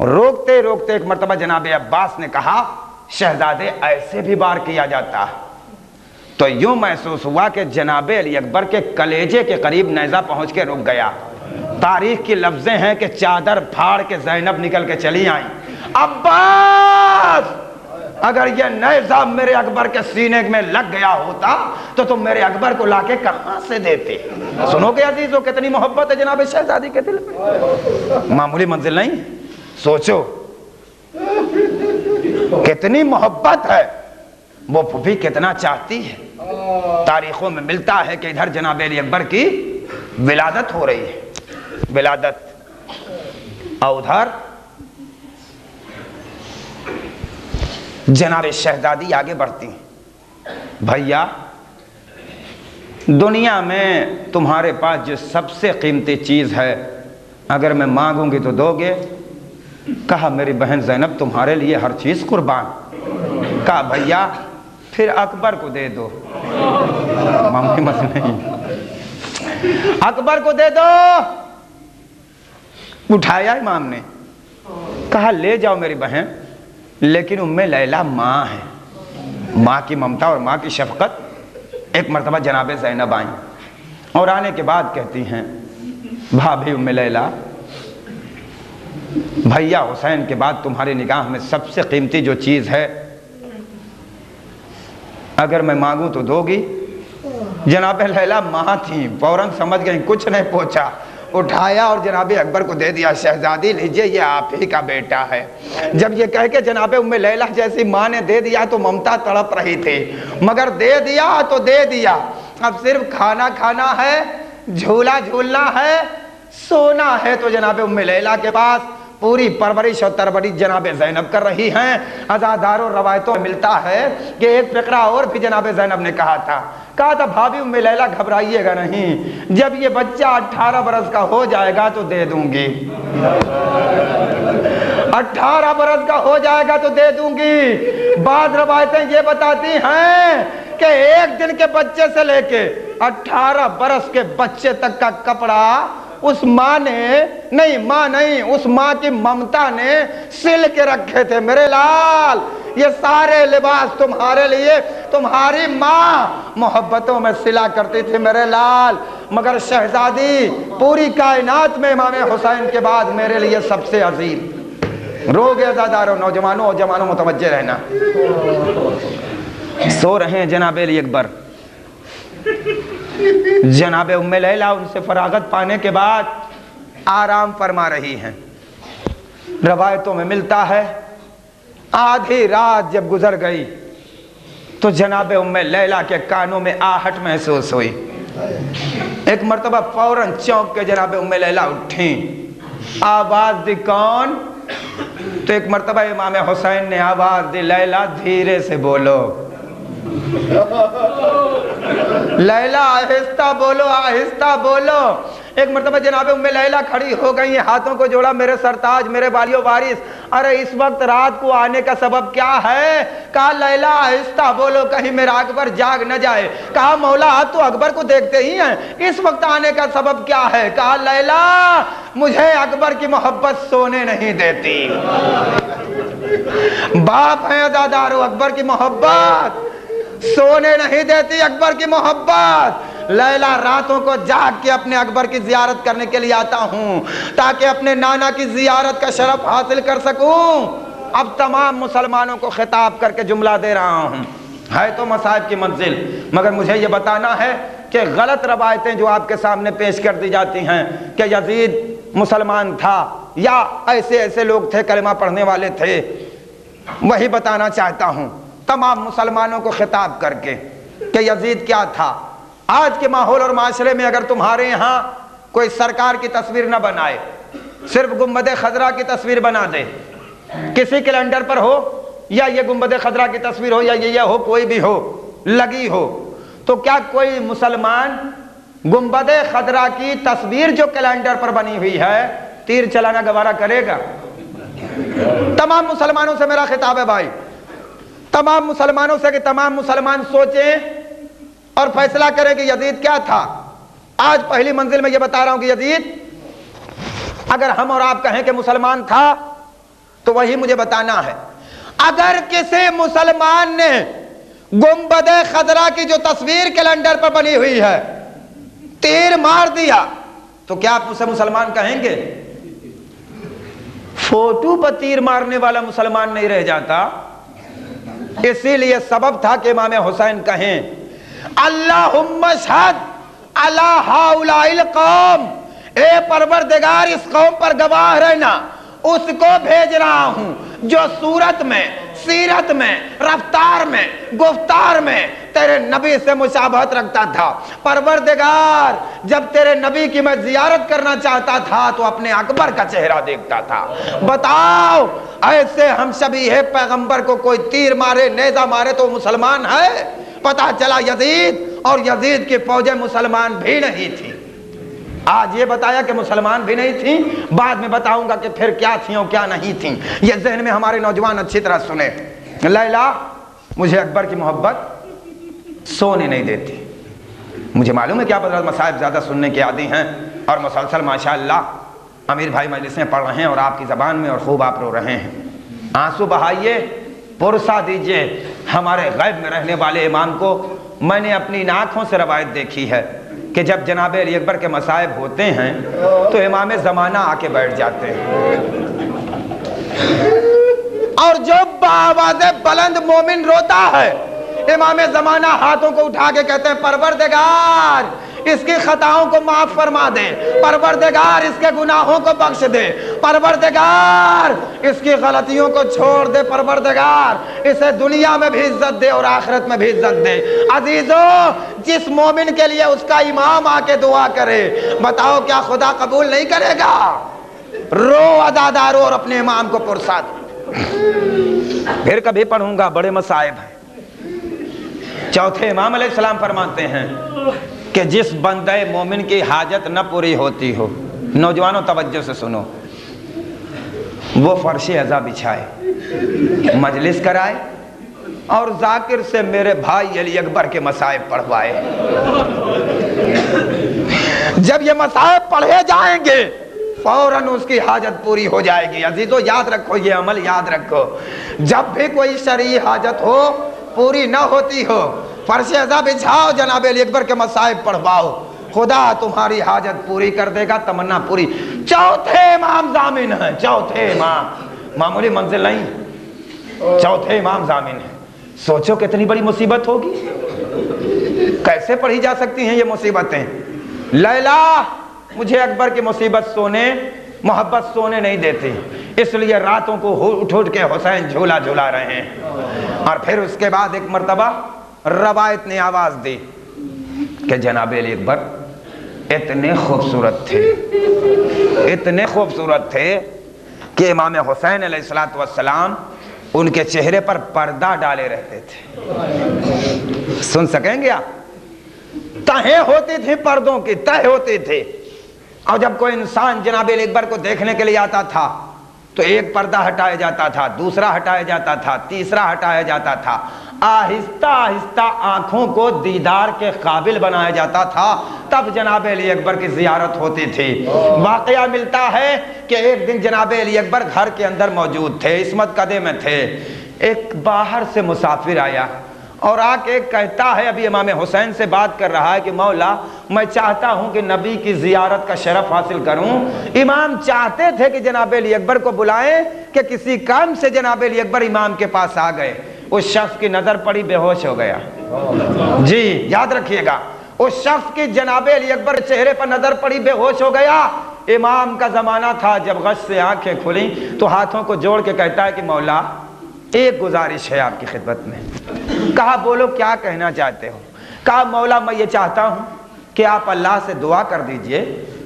روکتے روکتے ایک مرتبہ جناب عباس نے کہا شہزادے ایسے بھی بار کیا جاتا ہے؟ تو یوں محسوس ہوا کہ جناب علی اکبر کے کلیجے کے قریب نیزہ پہنچ کے رک گیا۔ تاریخ کی لفظیں ہیں کہ چادر پھاڑ کے زینب نکل کے چلی آئیں، عباس اگر یہ نیزہ میرے اکبر کے سینے میں لگ گیا ہوتا تو تم میرے اکبر کو لا کے کہاں سے دیتے؟ سنو گے عزیزو کتنی محبت ہے جناب شہزادی کے دل میں، معمولی منزل نہیں، سوچو کتنی محبت ہے، وہ پھوپھی کتنا چاہتی ہے۔ تاریخوں میں ملتا ہے کہ ادھر جناب علی اکبر کی ولادت ہو رہی ہے، ولادت، اور ادھر جناب شہزادی آگے بڑھتی ہیں، بھیا دنیا میں تمہارے پاس جو سب سے قیمتی چیز ہے اگر میں مانگوں گی تو دو گے؟ کہا میری بہن زینب تمہارے لیے ہر چیز قربان۔ کہا بھیا پھر اکبر کو دے دو، معمولی مسئلہ نہیں، اکبر کو دے دو۔ اٹھایا امام نے، کہا لے جاؤ میری بہن، لیکن ام لیلہ ماں ہے، ماں کی ممتا اور ماں کی شفقت۔ ایک مرتبہ جناب زینب آئیں اور آنے کے بعد کہتی ہیں بھابھی ام لیلہ، بھیا حسین کے بعد تمہاری نگاہ میں سب سے قیمتی جو چیز ہے اگر میں مانگوں تو دو گی؟ جناب لیلہ ماں تھیں، فوراً سمجھ گئیں، کچھ نہیں پوچھا، اٹھایا اور جناب اکبر کو دے دیا، شہزادی لیجئے یہ آپ ہی کا بیٹا ہے۔ جب یہ کہہ کے جناب ام لیلہ جیسی ماں نے دے دیا تو ممتا تڑپ رہی تھی، مگر دے دیا تو دے دیا، اب صرف کھانا کھانا ہے، جھولا جھولنا ہے، سونا ہے۔ تو جناب ام لیلہ کے پاس پوری پرورش اور تربیت جناب زینب کر رہی ہیں۔ عزاداروں روایتوں میں ملتا ہے کہ ایک فقرہ اور بھی جناب زینب نے کہا تھا بھابھی ام لیلہ گھبرائیے گا نہیں، جب یہ بچہ 18 برس کا ہو جائے گا تو دے دوں گی، 18 برس کا ہو جائے گا تو دے دوں گی۔ بعض روایتیں یہ بتاتی ہیں کہ ایک دن کے بچے سے لے کے 18 برس کے بچے تک کا کپڑا اس ماں نے نہیں اس ماں کی ممتا نے سل کے رکھے تھے۔ میرے لال یہ سارے لباس تمہارے لیے تمہاری ماں محبتوں میں سلا کرتی تھی میرے لال، مگر شہزادی پوری کائنات میں امام حسین کے بعد میرے لیے سب سے عظیم۔ رو گے عزاداروں، نوجوانوں اور جوانوں متوجہ رہنا۔ سو رہے ہیں جناب علی اکبر، جناب ام لیلہ ان سے فراغت پانے کے بعد آرام فرما رہی ہیں۔ روایتوں میں ملتا ہے آدھی رات جب گزر گئی تو جناب ام لیلہ کے کانوں میں آہٹ محسوس ہوئی۔ ایک مرتبہ فوراً چونک کے جناب ام لیلہ اٹھیں، آواز دی کون؟ تو ایک مرتبہ امام حسین نے آواز دی لیلہ دھیرے سے بولو، لیلہ آہستہ بولو آہستہ بولو۔ ایک مرتبہ جناب ام لیلہ کھڑی ہو گئی ہیں، ہاتھوں کو جوڑا، میرے سرتاج میرے والیو وارث، ارے اس وقت رات کو آنے کا سبب کیا ہے؟ کہا لیلہ آہستہ بولو کہیں میرا اکبر جاگ نہ جائے۔ کہا مولا تو اکبر کو دیکھتے ہی ہیں، اس وقت آنے کا سبب کیا ہے؟ کہا لیلہ مجھے اکبر کی محبت سونے نہیں دیتی۔ باپ ہیں عزادارو، اکبر کی محبت سونے نہیں دیتی، اکبر کی محبت۔ لیلہ راتوں کو جاگ کے اپنے اکبر کی زیارت کرنے کے لیے آتا ہوں تاکہ اپنے نانا کی زیارت کا شرف حاصل کر سکوں۔ اب تمام مسلمانوں کو خطاب کر کے جملہ دے رہا ہوں، ہے تو مصائب کی منزل، مگر مجھے یہ بتانا ہے کہ غلط روایتیں جو آپ کے سامنے پیش کر دی جاتی ہیں کہ یزید مسلمان تھا یا ایسے لوگ تھے کلمہ پڑھنے والے تھے، وہی بتانا چاہتا ہوں تمام مسلمانوں کو خطاب کر کے کہ یزید کیا تھا۔ آج کے ماحول اور معاشرے میں اگر تمہارے یہاں کوئی سرکار کی تصویر نہ بنائے، صرف گنبد خضرا کی تصویر بنا دے، کسی کیلنڈر پر ہو یا یہ گنبد خضرا کی تصویر ہو یا یہ ہو کوئی بھی ہو لگی ہو، تو کیا کوئی مسلمان گنبد خضرا کی تصویر جو کیلنڈر پر بنی ہوئی ہے تیر چلانا گوارا کرے گا؟ تمام مسلمانوں سے میرا خطاب ہے بھائی، تمام مسلمانوں سے کہ تمام مسلمان سوچیں اور فیصلہ کریں کہ یزید کیا تھا۔ آج پہلی منزل میں یہ بتا رہا ہوں کہ یزید اگر ہم اور آپ کہیں کہ مسلمان تھا تو وہی مجھے بتانا ہے. اگر کسی مسلمان نے گنبد خضرا کی جو تصویر کیلنڈر پر بنی ہوئی ہے تیر مار دیا تو کیا آپ اسے مسلمان کہیں گے؟ فوٹو پر تیر مارنے والا مسلمان نہیں رہ جاتا. اسی لیے سبب تھا کہ امام حسین کہیں اللہم اشہد علی ہؤلاء القوم، اے پروردگار اس قوم پر گواہ رہنا، اس کو بھیج رہا ہوں جو صورت میں، سیرت میں، رفتار میں، گفتار میں تیرے نبی سے مشابہت رکھتا تھا. پروردگار جب تیرے نبی کی میں زیارت کرنا چاہتا تھا تو اپنے اکبر کا چہرہ دیکھتا تھا. بتاؤ ایسے ہم شبیہ پیغمبر کو کوئی تیر مارے، نیزہ مارے تو مسلمان ہے؟ پتا چلا یزید، اور یزید کی فوجیں مسلمان بھی نہیں تھی. آج یہ بتایا کہ مسلمان بھی نہیں تھیں، بعد میں بتاؤں گا کہ پھر کیا تھیں اور کیا نہیں تھیں. یہ ذہن میں ہمارے نوجوان اچھی طرح سنیں. لیلا مجھے اکبر کی محبت سونے نہیں دیتی. مجھے معلوم ہے کہ آپ حضرات مصائب زیادہ سننے کے عادی ہیں اور مسلسل ماشاءاللہ امیر بھائی مجلس میں پڑھ رہے ہیں اور آپ کی زبان میں، اور خوب آپ رو رہے ہیں. آنسو بہائیے، پرسا دیجئے ہمارے غیب میں رہنے والے امام کو. میں نے اپنی آنکھوں سے روایت دیکھی ہے کہ جب جناب علی اکبر کے مصائب ہوتے ہیں تو امام زمانہ آ کے بیٹھ جاتے ہیں، اور جب بآواز بلند مومن روتا ہے امام زمانہ ہاتھوں کو اٹھا کے کہتے ہیں پروردگار اس کی خطاؤں کو معاف فرما دے، پروردگار اس کے گناہوں کو بخش دے، پروردگار اس کی غلطیوں کو چھوڑ دے، پروردگار اسے دنیا میں بھی عزت دے اور آخرت میں بھی عزت دے. عزیزو جس مومن کے لیے اس کا امام آ کے دعا کرے، بتاؤ کیا خدا قبول نہیں کرے گا؟ رو عزادارو اور اپنے امام کو پرسا دو. پھر کبھی پڑھوں گا، بڑے مصائب ہیں. چوتھے امام علیہ السلام فرماتے ہیں کہ جس بندہ مومن کی حاجت نہ پوری ہوتی ہو، نوجوانوں توجہ سے سنو، وہ فرش عزا بچھائے، مجلس کرائے اور ذاکر سے میرے بھائی علی اکبر کے مصائب پڑھوائے. جب یہ مصائب پڑھے جائیں گے فوراً اس کی حاجت پوری ہو جائے گی. عزیزو یاد رکھو، یہ عمل یاد رکھو. جب بھی کوئی شرعی حاجت ہو پوری نہ ہوتی ہو، فرش عزا بچھاؤ، جناب علی اکبر کے مصائب پڑھواؤ، خدا تمہاری حاجت پوری کر دے گا، تمنا پوری. چوتھے امام ضامن ہیں، چوتھے امام، معمولی منزل نہیں، چوتھے امام ضامن ہیں. سوچو کتنی بڑی مصیبت ہوگی، کیسے پڑھی جا سکتی ہیں یہ مصیبتیں. لیلا مجھے اکبر کی مصیبت سونے، محبت سونے نہیں دیتی، اس لیے راتوں کو اٹھ اٹھ کے حسین جھولا جھولا رہے ہیں. اور پھر اس کے بعد ایک مرتبہ روایت نے آواز دی کہ جناب علی اکبر اتنے خوبصورت تھے، اتنے خوبصورت تھے کہ امام حسین علیہ السلام ان کے چہرے پر پردہ ڈالے رہتے تھے. سن سکیں گے آپ؟ تہیں ہوتی تھی، پردوں کی تہ ہوتی تھی. اور جب کوئی انسان جناب علی اکبر کو دیکھنے کے لیے آتا تھا تو ایک پردہ ہٹایا جاتا تھا، دوسرا ہٹایا جاتا تھا، تیسرا ہٹایا جاتا تھا. آہستہ آہستہ آنکھوں کو دیدار کے قابل بنایا جاتا تھا، تب جناب علی اکبر کی زیارت ہوتی تھی. واقعہ ملتا ہے کہ ایک دن جناب علی اکبر گھر کے اندر موجود تھے، عصمت قدے میں تھے. ایک باہر سے مسافر آیا اور آ کے کہتا ہے، ابھی امام حسین سے بات کر رہا ہے کہ مولا میں چاہتا ہوں کہ نبی کی زیارت کا شرف حاصل کروں. امام چاہتے تھے کہ جناب علی اکبر کو بلائیں کہ کسی کام سے جناب علی اکبر امام کے پاس آ گئے. اس شخص کی نظر پڑی، بے ہوش ہو گیا. جی یاد رکھیے گا، اس شخص کی جناب علی اکبر چہرے پر نظر پڑی، بے ہوش ہو گیا. امام کا زمانہ تھا، جب غش سے آنکھیں کھلیں تو ہاتھوں کو جوڑ کے کہتا ہے کہ مولا ایک گزارش ہے آپ کی خدمت میں. کہا بولو کیا کہنا چاہتے ہو؟ کہا مولا میں یہ چاہتا ہوں کہ آپ اللہ سے دعا کر دیجئے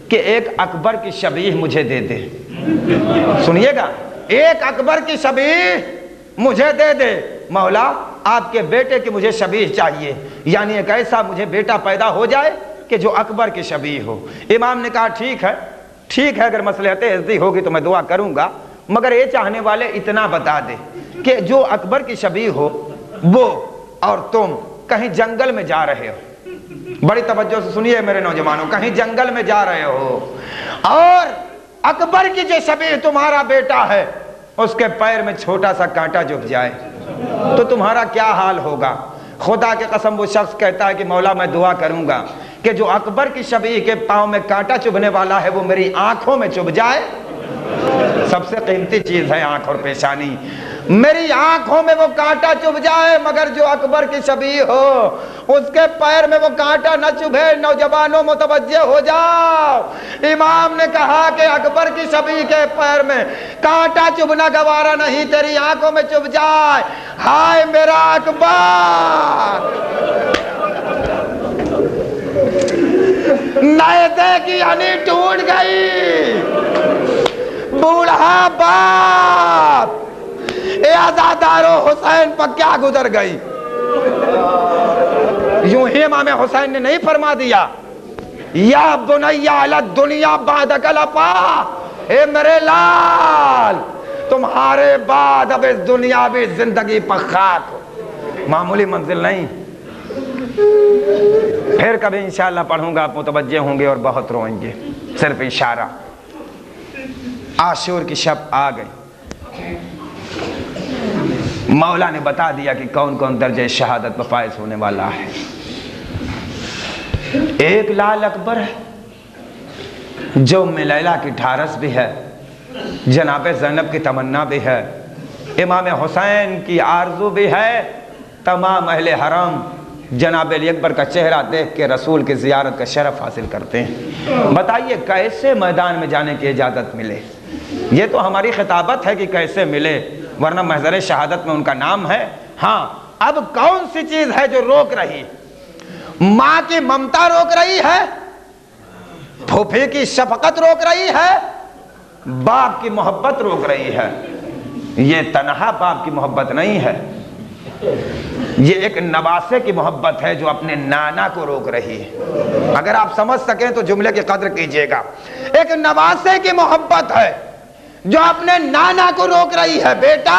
کہ ایک اکبر کی شبیہ مجھے دے دے. سنیے گا، ایک اکبر کی شبیہ مجھے دے دے. مولا آپ کے بیٹے کی مجھے شبیہ چاہیے، یعنی ایک ایسا مجھے بیٹا پیدا ہو جائے کہ جو اکبر کی شبیہ ہو. امام نے کہا ٹھیک ہے، ٹھیک ہے، اگر مصلحت عزتی ہوگی تو میں دعا کروں گا، مگر یہ چاہنے والے اتنا بتا دے کہ جو اکبر کی شبیہ ہو وہ اور تم کہیں جنگل میں جا رہے ہو. بڑی توجہ سے سنیے میرے نوجوانوں، کہیں جنگل میں جا رہے ہو اور اکبر کی جو شبیہ تمہارا بیٹا ہے اس کے پیر میں چھوٹا سا کانٹا چبھ جائے تو تمہارا کیا حال ہوگا؟ خدا کی قسم وہ شخص کہتا ہے کہ مولا میں دعا کروں گا کہ جو اکبر کی شبیہ کے پاؤں میں کانٹا چبھنے والا ہے وہ میری آنکھوں میں چبھ جائے۔ سب سے قیمتی چیز ہے آنکھ اور پیشانی، میری آنکھوں میں وہ کانٹا چبھ جائے، مگر جو اکبر کی شبیہ ہو اس کے پیر میں وہ کانٹا نہ چبھے۔ نوجوانوں متوجہ ہو جاؤ، امام نے کہا کہ اکبر کی شبیہ کے پیر میں کانٹا چبھنا گوارا نہیں، تیری آنکھوں میں چبھ جائے۔ ہائے میرا اکبر، نیزے کی ہنی ٹوٹ گئی، بوڑھا باپ اے عزادارو حسین پر کیا گزر گئی۔ یوں ہی امام حسین نے نہیں فرما دیا یا بنی علی الدنیا بعدک لپا، اے میرے لال تمہارے بعد اب اس دنیاوی زندگی پر خاک ہو۔ معمولی منزل نہیں، پھر کبھی انشاءاللہ پڑھوں گا، آپ متوجہ ہوں گے اور بہت روئیں گے۔ صرف اشارہ، عاشور کی شب آ گئی، مولا نے بتا دیا کہ کون کون درجہ شہادت پر فائز ہونے والا ہے۔ ایک لال اکبر ہے جو ام لیلہ کی ڈھارس بھی ہے، جناب زینب کی تمنا بھی ہے، امام حسین کی آرزو بھی ہے، تمام اہل حرم جناب علی اکبر کا چہرہ دیکھ کے رسول کی زیارت کا شرف حاصل کرتے ہیں۔ بتائیے کیسے میدان میں جانے کی اجازت ملے؟ یہ تو ہماری خطابت ہے کہ کیسے ملے، ورنہ محضر شہادت میں ان کا نام ہے۔ ہاں، اب کون سی چیز ہے جو روک رہی؟ ماں کی ممتا روک رہی ہے، پھوپھی کی شفقت روک رہی ہے، باپ کی محبت روک رہی ہے۔ یہ تنہا باپ کی محبت نہیں ہے، یہ ایک نواسے کی محبت ہے جو اپنے نانا کو روک رہی ہے۔ اگر آپ سمجھ سکیں تو جملے کی قدر کیجئے گا۔ ایک نواسے کی محبت ہے جو اپنے نانا کو روک رہی ہے، بیٹا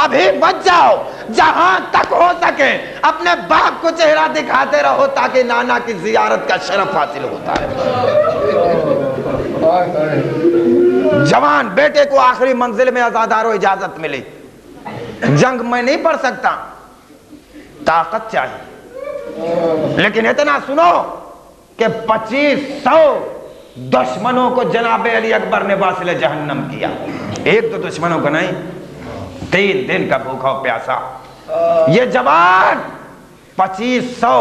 ابھی بچ جاؤ، جہاں تک ہو سکے اپنے باپ کو چہرہ دکھاتے رہو تاکہ نانا کی زیارت کا شرف حاصل ہوتا ہے۔ جوان بیٹے کو آخری منزل میں عزادارو اجازت ملی، جنگ میں نہیں پڑھ سکتا، طاقت چاہیے، لیکن اتنا سنو کہ 2500 دشمنوں کو جناب علی اکبر نے واصل جہنم کیا۔ ایک دو دشمنوں کو نہیں، 3 دن کا بھوکا و پیاسا یہ جوان 2500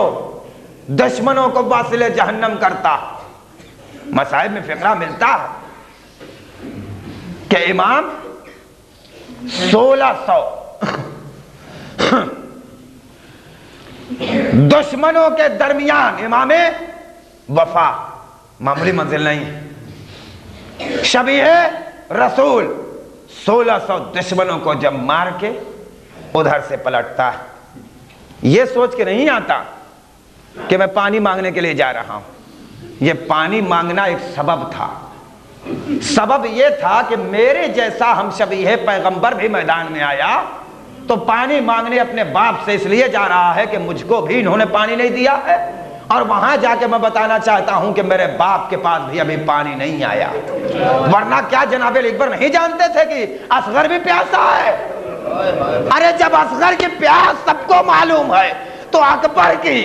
دشمنوں کو واصل جہنم کرتا۔ مصائب میں فقرہ ملتا ہے کہ امام 1600 دشمنوں کے درمیان، امام وفا معمولی منزل نہیں، شبیہ رسول 1600 دشمنوں کو جب مار کے ادھر سے پلٹتا ہے، یہ سوچ کے نہیں آتا کہ میں پانی مانگنے کے لیے جا رہا ہوں۔ یہ پانی مانگنا ایک سبب تھا، سبب یہ تھا کہ میرے جیسا ہم شبیہ پیغمبر بھی میدان میں آیا تو پانی مانگنے اپنے باپ سے اس لیے جا رہا ہے کہ مجھ کو بھی انہوں نے پانی نہیں دیا ہے، اور وہاں جا کے میں بتانا چاہتا ہوں کہ میرے باپ کے پاس بھی ابھی پانی نہیں آیا۔ ورنہ کیا جناب علی اکبر نہیں جانتے تھے کہ اصغر بھی پیاسا ہے؟ ارے جب اصغر کی پیاس سب کو معلوم ہے تو اکبر کی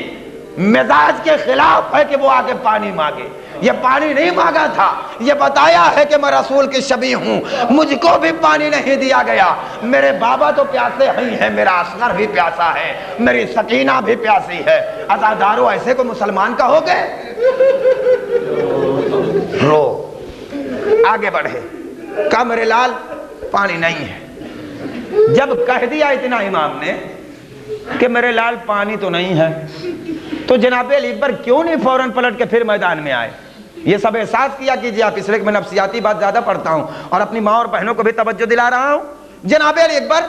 مزاج کے خلاف ہے کہ وہ آگے پانی مانگے۔ یہ پانی نہیں مانگا تھا، یہ بتایا ہے کہ میں رسول کی شبیہ ہوں، مجھ کو بھی پانی نہیں دیا گیا، میرے بابا تو پیاسے ہی ہیں، میرا اصغر بھی پیاسا ہے، میری سکینہ بھی پیاسی ہے۔ عزادارو ایسے کو مسلمان کہو گے؟ رو آگے بڑھے، کہا میرے لال پانی نہیں ہے۔ جب کہہ دیا اتنا امام نے کہ میرے لال پانی تو نہیں ہے، تو جناب علی اکبر کیوں نہیں فوراً پلٹ کے پھر میدان میں آئے؟ یہ سب احساس کیا کیجیے آپ، اس لیے کہ میں نفسیاتی بات زیادہ پڑھتا ہوں اور اپنی ماں اور بہنوں کو بھی توجہ دلا رہا ہوں۔ جناب علی اکبر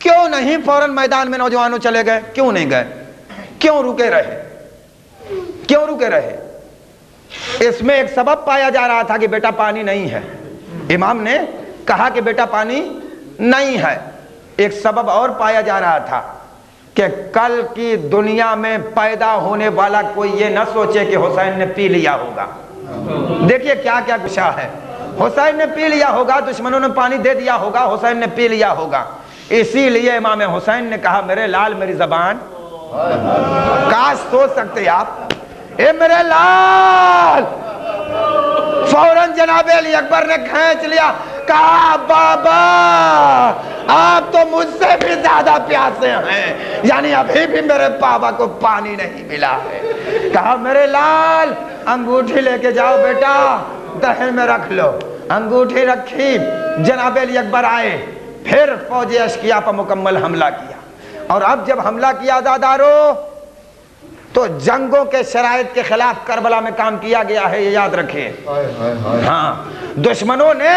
کیوں نہیں فوراً میدان میں نوجوانوں چلے گئے؟ کیوں نہیں گئے؟ کیوں رکے رہے؟ کیوں رکے رہے؟ اس میں ایک سبب پایا جا رہا تھا کہ بیٹا پانی نہیں ہے۔ امام نے کہا کہ بیٹا پانی نہیں ہے۔ ایک سبب اور پایا جا رہا تھا کہ کل کی دنیا میں پیدا ہونے والا کوئی یہ نہ سوچے کہ حسین نے پی لیا ہوگا۔ دیکھیے کیا کیا گشا ہے۔ حسین نے پی لیا ہوگا, دشمنوں نے پانی دے دیا ہوگا, حسین نے پی لیا ہوگا. اسی لیے امام حسین نے کہا میرے لال میری زبان, کاش سوچ سکتے آپ, اے میرے لال. فوراً جناب علی اکبر نے کھینچ لیا, کہا بابا آپ تو مجھ سے بھی زیادہ پیاسے ہیں, یعنی ابھی بھی میرے بابا کو پانی نہیں ملا ہے. کہا میرے لال انگوٹھی لے کے جاؤ بیٹا, دہن میں رکھ لو. انگوٹھی رکھی, جناب علی اکبر آئے, پھر فوج اشقیاء پر مکمل حملہ کیا. اور اب جب حملہ کیا عزادارو, تو جنگوں کے شرائط کے خلاف کربلا میں کام کیا گیا ہے, یہ یاد رکھیں. ہاں, دشمنوں نے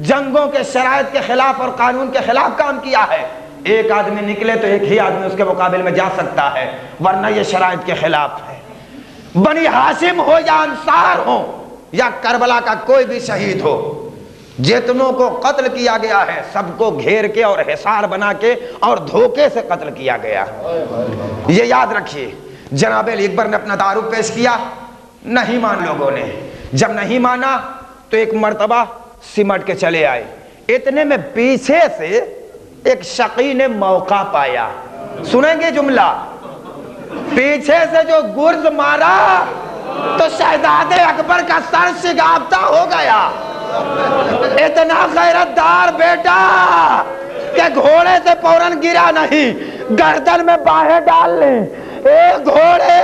جنگوں کے شرائط کے خلاف اور قانون کے خلاف کام کیا ہے. ایک آدمی نکلے تو ایک ہی آدمی اس کے مقابل میں جا سکتا ہے, ورنہ یہ شرائط کے خلاف ہے. بنی ہاشم ہو یا انصار ہو یا کربلا کا کوئی بھی شہید ہو, جتنوں کو قتل کیا گیا ہے سب کو گھیر کے اور حصار بنا کے اور دھوکے سے قتل کیا گیا. یہ یاد رکھیے. جناب علی اکبر نے اپنا دارو پیش کیا, نہیں مان لوگوں نے. جب نہیں مانا تو ایک مرتبہ سمٹ کے چلے آئے. اتنے میں پیچھے سے ایک شقی نے موقع پایا. سنیں گے جملہ, پیچھے سے جو گرز مارا تو شہزادے اکبر کا سر شگافتہ ہو گیا. اتنا غیرت دار بیٹا کہ گھوڑے سے فوراً گرا نہیں, گردن میں باہیں ڈال لیں, اے گھوڑے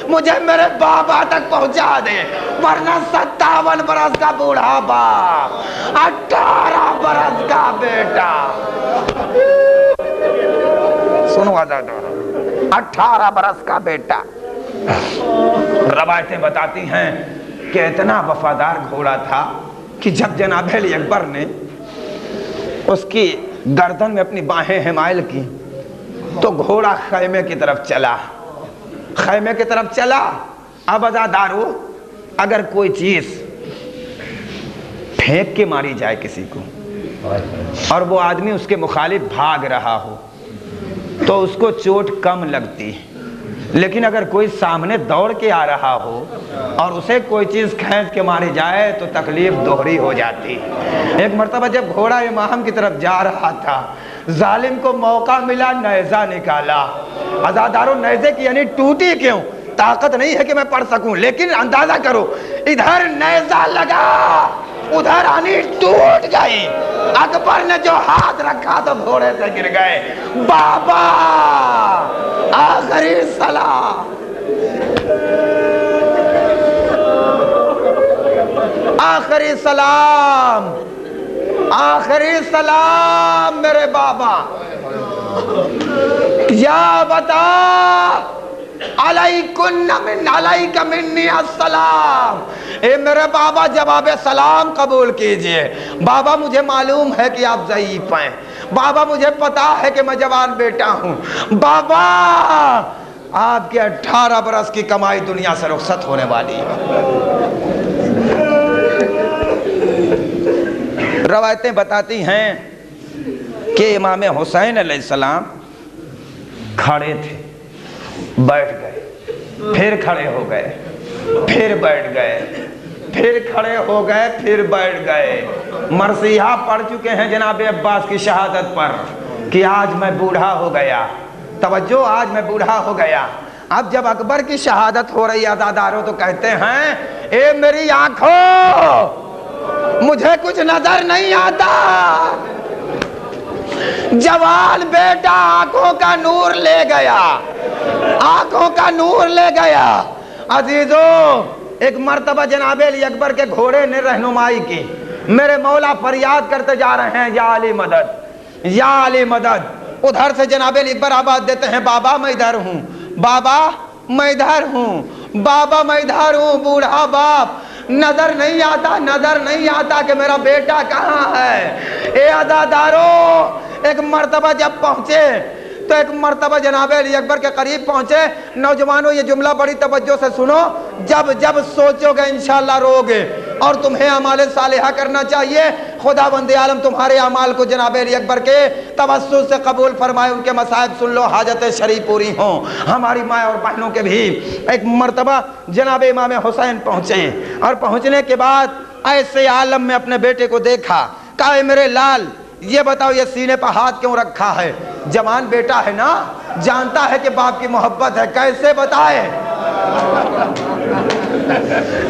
مجھے میرے بابا تک پہنچا دے, ورنہ 57 برس کا بوڑھا باپ, 18 برس کا بیٹا. سنو عزادارو, 18 برس کا بیٹا. روایتیں بتاتی ہیں کہ اتنا وفادار گھوڑا تھا کہ جب جناب علی اکبر نے اس کی گردن میں اپنی باہیں حمائل کی تو گھوڑا خیمے کی طرف چلا, خیمے کی طرف چلا. اب عزادارو, اگر کوئی چیز پھینک کے ماری جائے کسی کو اور وہ آدمی اس کے مخالف بھاگ رہا ہو تو اس کو چوٹ کم لگتی, لیکن اگر کوئی سامنے دوڑ کے آ رہا ہو اور اسے کوئی چیز کھینچ کے ماری جائے تو تکلیف دوہری ہو جاتی. ایک مرتبہ جب گھوڑا امام کی طرف جا رہا تھا, ظالم کو موقع ملا, نیزہ نکالا. عزادارو, نیزے کی یعنی ٹوٹی کیوں, طاقت نہیں ہے کہ میں پڑھ سکوں, لیکن اندازہ کرو, ادھر نیزہ لگا, ادھر آنی ٹوٹ گئی. اکبر نے جو ہاتھ رکھا تو گھوڑے سے گر گئے. بابا آخری سلام, آخری سلام, آخری سلام میرے بابا. یا بتا علیکن من علیک منی السلام, اے میرے بابا جواب سلام قبول کیجئے. بابا مجھے معلوم ہے کہ آپ ضعیف ہیں, بابا مجھے پتا ہے کہ میں جوان بیٹا ہوں. بابا آپ کے 18 برس کی کمائی دنیا سے رخصت ہونے والی ہے. روایتیں بتاتی ہیں کہ امام حسین علیہ السلام کھڑے تھے, بیٹھ گئے, پھر کھڑے ہو گئے, پھر بیٹھ گئے, پھر کھڑے ہو گئے, پھر بیٹھ گئے. مرثیہ پڑھ چکے ہیں جناب عباس کی شہادت پر کہ آج میں بوڑھا ہو گیا. توجہ, آج میں بوڑھا ہو گیا. اب جب اکبر کی شہادت ہو رہی ہے عزادارو تو کہتے ہیں اے میری آنکھوں مجھے کچھ نظر نہیں آتا. جوان بیٹا آنکھوں کا نور لے گیا, آنکھوں کا نور لے گیا. عزیزو, ایک مرتبہ جناب علی اکبر کے گھوڑے نے رہنمائی کی. میرے مولا فریاد کرتے جا رہے ہیں یا علی مدد, یا علی مدد. ادھر سے جناب علی اکبر آواز دیتے ہیں بابا میں ادھر ہوں, بابا میں ادھر ہوں, بابا میں ادھر ہوں. بوڑھا باپ, نظر نہیں آتا, نظر نہیں آتا کہ میرا بیٹا کہاں ہے. اے عزادارو, ایک مرتبہ جب پہنچے تو ایک مرتبہ جناب علی اکبر کے قریب پہنچے. نوجوانوں یہ جملہ بڑی توجہ سے سنو, جب جب سوچو گے انشاءاللہ رو گے اور تمہیں اعمال صالحہ کرنا چاہیے. خداوند عالم تمہارے اعمال کو جناب علی اکبر کے توسط سے قبول فرمائے, ان کے مصائب سن لو, حاجتیں شریف پوری ہوں. ہماری ماں اور بہنوں کے بھی. ایک مرتبہ جناب امام حسین پہنچے اور پہنچنے کے بعد ایسے عالم میں اپنے بیٹے کو دیکھا، کہا اے میرے لال یہ بتاؤ یہ سینے پر ہاتھ کیوں رکھا ہے؟ جوان بیٹا ہے نا، جانتا ہے کہ باپ کی محبت ہے، کیسے بتائے؟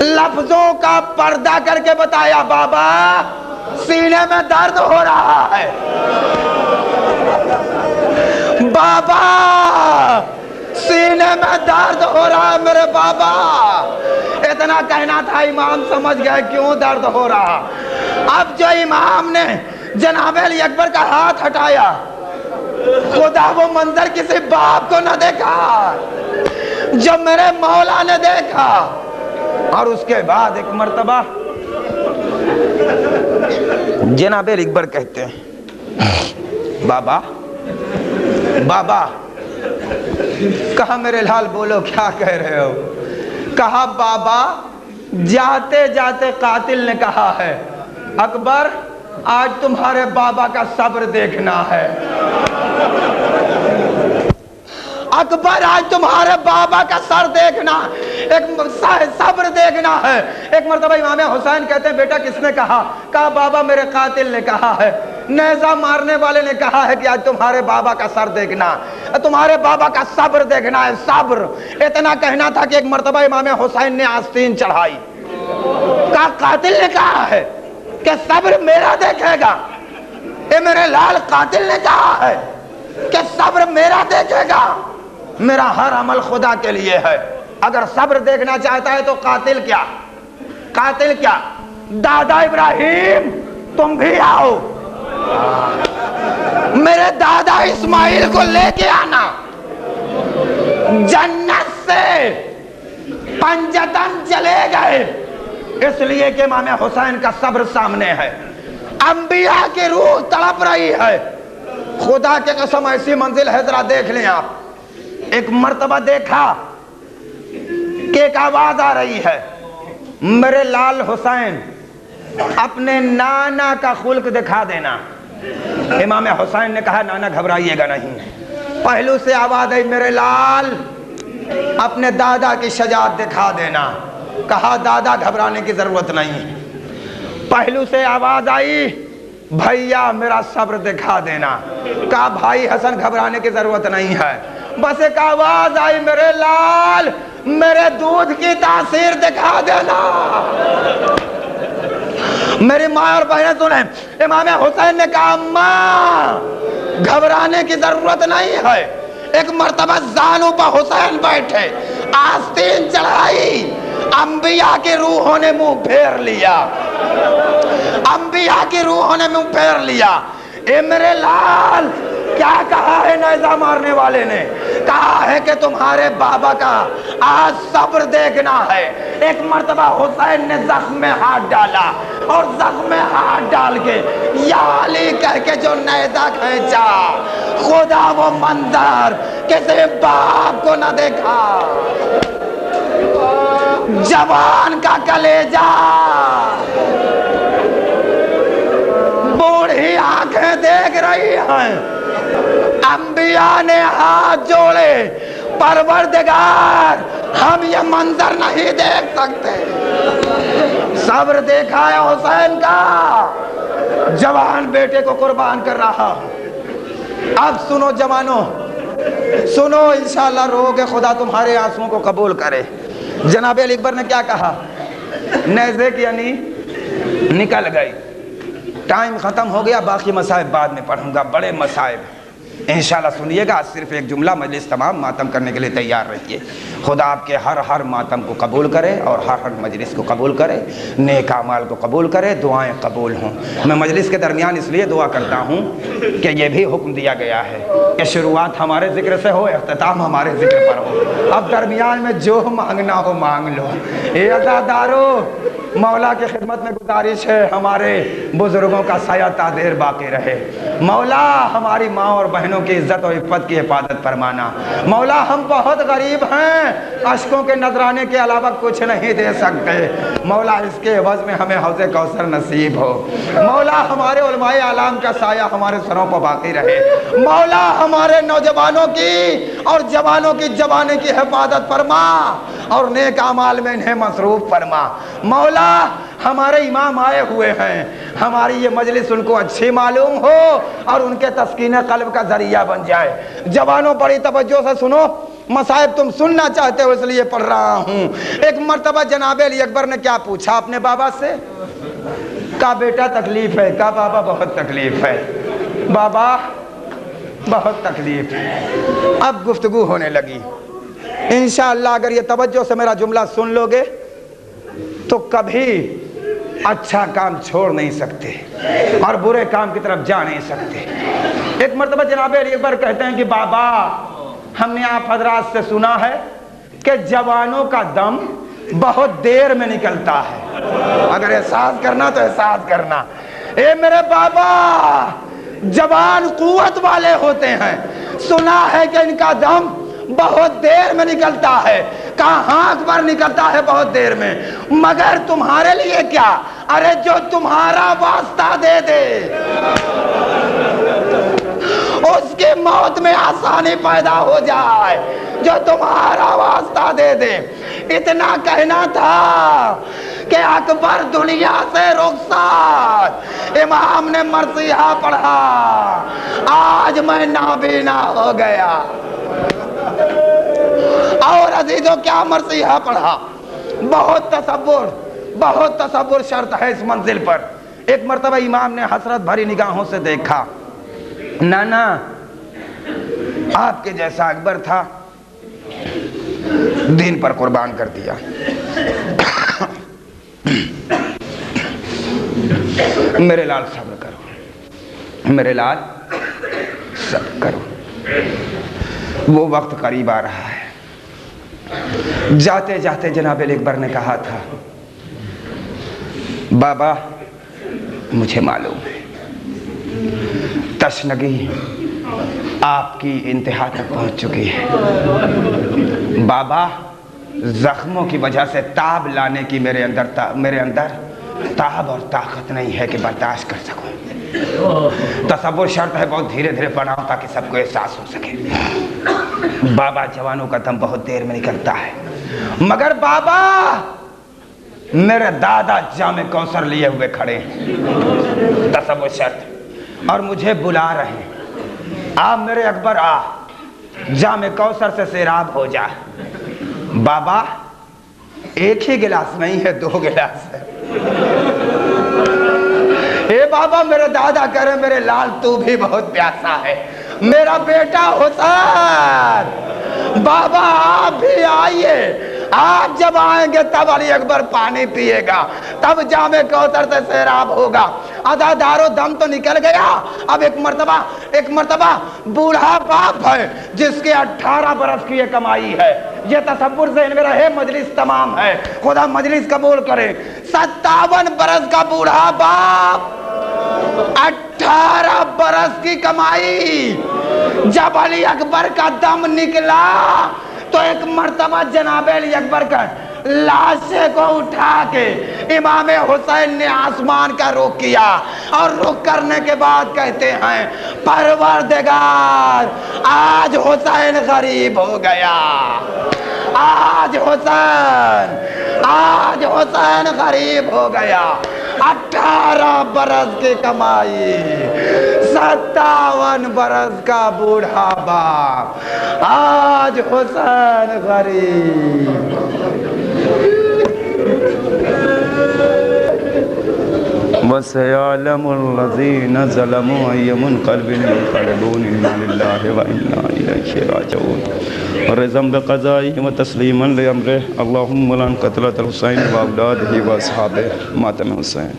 لفظوں کا پردہ کر کے بتایا، بابا سینے میں درد ہو رہا ہے، بابا سینے میں درد ہو رہا ہے میرے بابا۔ اتنا کہنا تھا، امام سمجھ گئے کیوں درد ہو رہا۔ اب جو امام نے جناب علی اکبر کا ہاتھ ہٹایا، خدا وہ منظر کسی باپ کو نہ دیکھا جو میرے مولا نے دیکھا۔ اور اس کے بعد ایک مرتبہ جناب علی اکبر کہتے ہیں، بابا بابا، کہا میرے لال بولو کیا کہہ رہے ہو؟ کہا بابا جاتے جاتے قاتل نے کہا ہے اکبر آج تمہارے بابا کا صبر دیکھنا ہے، اکبر آج تمہارے بابا کا سر دیکھنا، ایک صبر دیکھنا ہے۔ ایک مرتبہ امام حسین کہتے ہیں بیٹا کس نے کہا؟ کہا بابا میرے قاتل نے کہا ہے، نیزہ مارنے والے نے کہا ہے کہ آج تمہارے بابا کا سر دیکھنا، تمہارے بابا کا صبر دیکھنا ہے، صبر۔ اتنا کہنا تھا کہ ایک مرتبہ امام حسین نے آستین چڑھائی، کہا قاتل نے کہا ہے کہ صبر میرا دیکھے گا، اے میرے لال قاتل نے کہا ہے کہ صبر میرا دیکھے گا، میرا ہر عمل خدا کے لیے ہے، اگر صبر دیکھنا چاہتا ہے تو قاتل کیا، قاتل کیا، دادا ابراہیم تم بھی آؤ، میرے دادا اسماعیل کو لے کے آنا، جنت سے پنجتن چلے گئے، اس لیے کہ امام حسین کا صبر سامنے ہے، انبیاء کی روح تڑپ رہی ہے۔ خدا کے قسم ایسی منزل ہے، ذرا دیکھ لیں آپ۔ ایک مرتبہ دیکھا کہ ایک آواز آ رہی ہے، میرے لال حسین اپنے نانا کا خلق دکھا دینا۔ امام حسین نے کہا نانا گھبرائیے گا نہیں۔ پہلو سے آواز آئی میرے لال اپنے دادا کی شجاعت دکھا دینا۔ کہا دادا گھبرانے کی ضرورت نہیں۔ پہلو سے آواز آئی بھیا میرا صبر دکھا دینا۔ کہا بھائی حسن گھبرانے کی ضرورت نہیں ہے۔ بس ایک آواز آئی میرے لال میرے دودھ کی تاثیر دکھا دینا۔ میری ماں اور بہنیں سنیں، امام حسین نے کہا ماں گھبرانے کی ضرورت نہیں ہے۔ ایک مرتبہ زانو پہ حسین بیٹھے، آستین چڑھائی، انبیاء کی روحوں نے منہ پھیر لیا، انبیاء کی روحوں نے منہ پھیر لیا۔ اے میرے لال کیا کہا ہے نیزہ مارنے والے نے؟ کہا ہے کہ تمہارے بابا کا آج صبر دیکھنا ہے۔ ایک مرتبہ حسین نے زخم میں ہاتھ ڈالا اور زخم میں ہاتھ ڈال کے یا علی کہہ کے جو نیزہ کھینچا، خدا وہ منظر کسی باپ کو نہ دیکھا۔ جوان کا کلیجہ، بوڑھی آنکھیں دیکھ رہی ہیں، انبیاء نے ہاتھ جوڑے، پروردگار ہم یہ منظر نہیں دیکھ سکتے۔ صبر دیکھا ہے حسین کا، جوان بیٹے کو قربان کر رہا۔ اب سنو جوانوں، سنو انشاءاللہ روگے خدا تمہارے آنسوؤں کو قبول کرے۔ جناب علی اکبر نے کیا کہا؟ نیزے کی یعنی نکل گئی، ٹائم ختم ہو گیا، باقی مصائب بعد میں پڑھوں گا، بڑے مصائب انشاءاللہ سنیے گا۔ صرف ایک جملہ، مجلس تمام ماتم کرنے کے لیے تیار رہیے۔ خدا آپ کے ہر ماتم کو قبول کرے اور ہر مجلس کو قبول کرے، نیک اعمال کو قبول کرے، دعائیں قبول ہوں۔ میں مجلس کے درمیان اس لیے دعا کرتا ہوں کہ یہ بھی حکم دیا گیا ہے کہ شروعات ہمارے ذکر سے ہو، اختتام ہمارے ذکر پر ہو۔ اب درمیان میں جو مانگنا ہو مانگ لو۔ اے عزادارو، مولا کی خدمت میں گزارش ہے ہمارے بزرگوں کا سایہ تا دیر باقی رہے۔ مولا ہماری ماں اور بہنوں کی عزت اور عفت کی حفاظت فرمانا۔ مولا ہم بہت غریب ہیں، اشکوں کے نذرانے کے علاوہ کچھ نہیں دے سکتے۔ مولا اس کے عوض میں ہمیں حوض کوثر نصیب ہو۔ مولا ہمارے علماء اعلام کا سایہ ہمارے سروں پر باقی رہے۔ مولا ہمارے نوجوانوں کی اور جوانوں کی جوانی کی حفاظت فرما اور نیک اعمال میں انہیں مصروف فرما۔ مولا ہمارے امام آئے ہوئے ہیں، ہماری یہ مجلس ان کو اچھی معلوم ہو اور ان کے تسکین قلب کا ذریعہ بن جائے۔ جوانوں بڑی توجہ سے سنو، مصائب تم سننا چاہتے ہو اس لیے پڑھ رہا ہوں۔ ایک مرتبہ جناب علی اکبر نے کیا پوچھا اپنے بابا سے؟ کہا بیٹا تکلیف ہے۔ کہا بابا بہت تکلیف ہے۔ بابا بہت تکلیف ہے۔ اب گفتگو ہونے لگی۔ انشاءاللہ اگر یہ توجہ سے میرا جملہ سن لو گے تو کبھی اچھا کام چھوڑ نہیں سکتے اور برے کام کی طرف جا نہیں سکتے۔ ایک مرتبہ جناب علی اکبر کہتے ہیں کہ بابا ہم نے آپ حضرات سے سنا ہے کہ جوانوں کا دم بہت دیر میں نکلتا ہے۔ اگر احساس کرنا تو احساس کرنا۔ اے میرے بابا جوان قوت والے ہوتے ہیں، سنا ہے کہ ان کا دم بہت دیر میں نکلتا ہے۔ کہاں ہاں اکبر نکلتا ہے بہت دیر میں، مگر تمہارے لیے کیا؟ ارے جو تمہارا واسطہ دے دے اس کی موت میں آسانی پیدا ہو جائے، جو تمہارا واسطہ دے دے۔ اتنا کہنا تھا کہ اکبر دنیا سے رخصت، امام نے مرثیہ پڑھا، آج میں نابینا ہو گیا۔ اور عزیزوں کیا مرثیہ پڑھا؟ بہت تصور شرط ہے اس منزل پر۔ ایک مرتبہ امام نے حسرت بھری نگاہوں سے دیکھا، نانا آپ کے جیسا اکبر تھا، دین پر قربان کر دیا۔ میرے لال صبر کرو، میرے لال صبر کرو، وہ وقت قریب آ رہا ہے۔ جاتے جاتے جناب علی اکبر نے کہا تھا بابا مجھے معلوم ہے تشنگی آپ کی انتہا تک پہنچ چکی ہے، بابا زخموں کی وجہ سے تاب لانے کی میرے اندر تاب اور طاقت نہیں ہے کہ برداشت کر سکوں۔ تصور شرط ہے بہت دھیرے دھیرے بناؤ تاکہ سب کو احساس ہو سکے۔ بابا جوانوں کا دم بہت دیر میں نکلتا ہے، مگر بابا میرے دادا جام کوثر لیے ہوئے کھڑے ہیں، تصور شرط، اور مجھے بلا رہے ہیں، آ میرے اکبر آ، جام کوثر سے سیراب ہو جا۔ بابا ایک ہی گلاس نہیں ہے، 2 گلاس ہے۔ اے بابا میرے دادا کہہ رہے میرے لال تو بھی بہت پیاسا ہے، میرا بیٹا حسین، بابا آپ بھی آئیے، آپ جب آئیں گے تب علی اکبر پانی پیے گا، تب جام کوثر سے سیراب ہوگا۔ آدھا دارو دم تو نکل گیا۔ اب ایک مرتبہ بوڑھا باپ ہے جس کے 18 برس کی یہ کمائی ہے، یہ تصور ذہن میں رہے، مجلس تمام ہے، خدا مجلس قبول کرے۔ 57 برس کا بوڑھا باپ، 18 برس کی کمائی، جب علی اکبر کا دم نکلا تو ایک مرتبہ جناب علی اکبر کا لاشے کو اٹھا کے امام حسین نے آسمان کا رخ کیا، اور رخ کرنے کے بعد کہتے ہیں پروردگار آج حسین غریب ہو گیا، آج حسین غریب ہو گیا۔ 18 برس کی کمائی، 57 برس کا بوڑھا باپ، آج حسین غریب۔ وَسَيَعْلَمُ الَّذِينَ ظَلَمُوا أَيَّ مُنْقَلِبٍ يَنْقَلِبُونَ إِنَّا لِلَّهِ وَإِنَّا إِلَيْهِ رَاجِعُونَ ورضا بقضائه وتسليما لأمره اللهم لعن قتلة الحسين وأولاده وأصحابه ماتم حسين۔